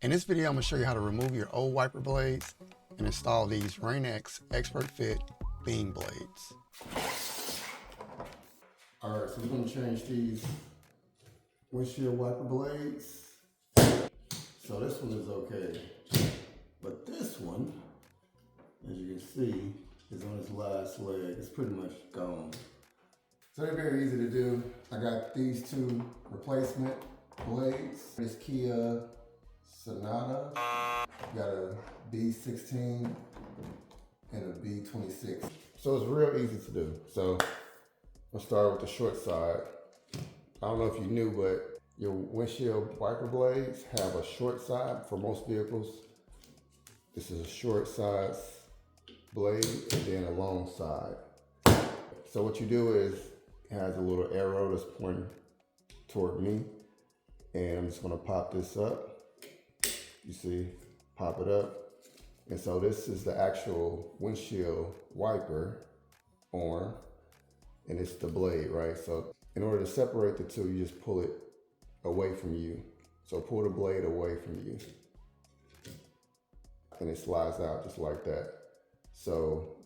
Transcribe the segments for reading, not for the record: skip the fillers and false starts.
In this video, I'm going to show you how to remove your old wiper blades and install these Rain-X Expert Fit beam blades. All right, so we're going to change these windshield wiper blades. So this one is okay, but this one, as you can see, is on its last leg. It's pretty much gone. So they're very easy to do. I got these two replacement blades. This Kia Sorento. Got a B16 and a B26. So it's real easy to do. So I'll start with the short side. I don't know if you knew, but your windshield wiper blades have a short side for most vehicles. This is a short size blade and then a long side. So what you do is, it has a little arrow that's pointing toward me, and I'm just gonna pop this up. You see, pop it up. And so this is the actual windshield wiper arm, and it's the blade, right? So in order to separate the two, you just pull it away from you. So pull the blade away from you, and it slides out just like that. So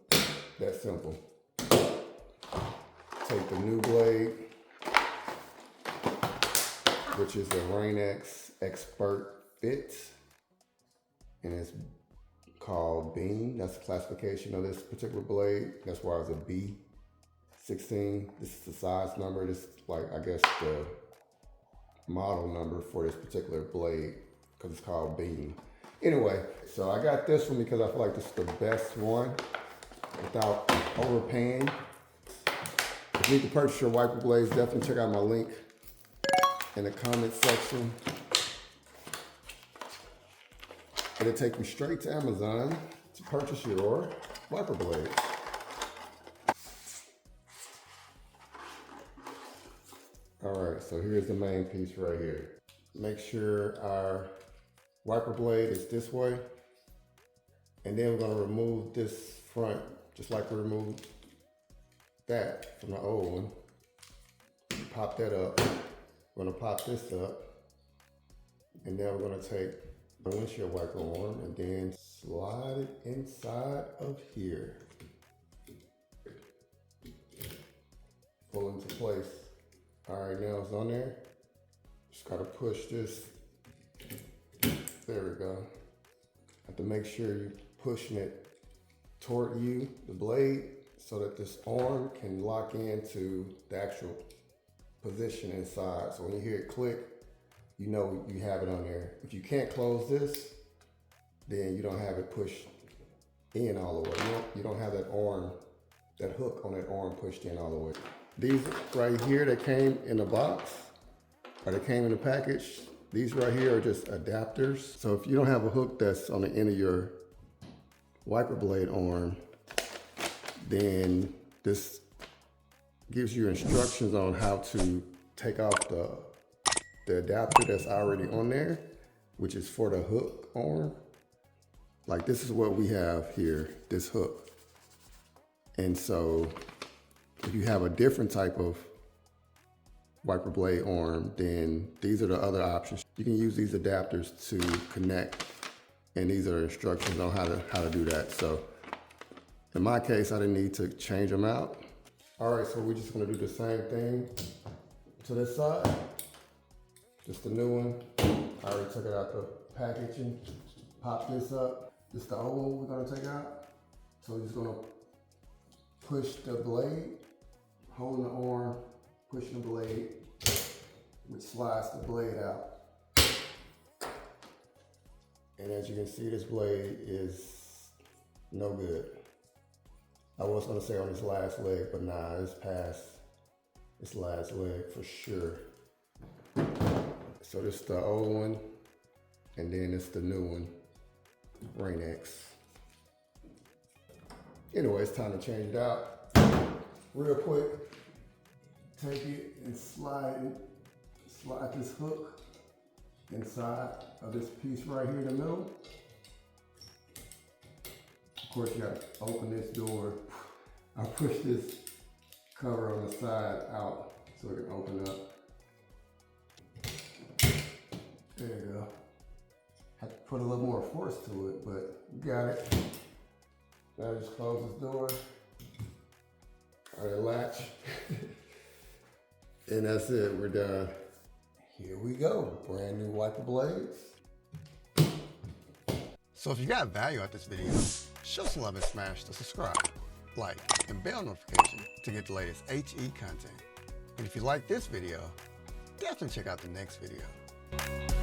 that's simple. Take the new blade, which is the Rain-X Expert Fit, and it's called beam. That's the classification of this particular blade. That's why it's a B16. This is the size number. This is like, I guess, the model number for this particular blade, because it's called beam. Anyway, so I got this one because I feel like this is the best one without overpaying. If you need to purchase your wiper blades, definitely check out my link in the comment section. It'll take you straight to Amazon to purchase your wiper blades. All right, so here's the main piece right here. Make sure our wiper blade is this way. And then we're gonna remove this front, just like we removed that from the old one. Pop that up. We're gonna pop this up, and then we're gonna take the windshield wiper arm and then slide it inside of here. Pull into place. All right, now it's on there. Just gotta push this. There we go. Have to make sure you're pushing it toward you, the blade, so that this arm can lock into the actual position inside. So when you hear it click, you know you have it on there. If you can't close this, then you don't have it pushed in all the way. You don't have that arm, that hook on that arm pushed in all the way. These right here that came in the box, or that came in the package, these right here are just adapters. So if you don't have a hook that's on the end of your wiper blade arm, then this gives you instructions on how to take off the adapter that's already on there, which is for the hook arm. Like this is what we have here, this hook. And so if you have a different type of wiper blade arm, then these are the other options. You can use these adapters to connect, and these are instructions on how to do that. So in my case, I didn't need to change them out. All right, so we're just gonna do the same thing to this side. Just the new one. I already took it out the packaging. Pop this up. This is the old one we're gonna take out. So we're just gonna push the blade, holding the arm, pushing the blade, which slides the blade out. And as you can see, this blade is no good. I was gonna say on its last leg, but nah, it's past its last leg for sure. So this is the old one, and then it's the new one, Rain-X. Anyway, it's time to change it out. Real quick, take it and slide this hook inside of this piece right here in the middle. Of course, you gotta open this door. I push this cover on the side out so it can open up. There you go. Had to put a little more force to it, but we got it. Now just close this door. All right, latch. And that's it, we're done. Here we go, brand new wiper blades. So if you got value out this video, show some love and smash the subscribe, like, and bell notification to get the latest HE content. And if you like this video, definitely check out the next video.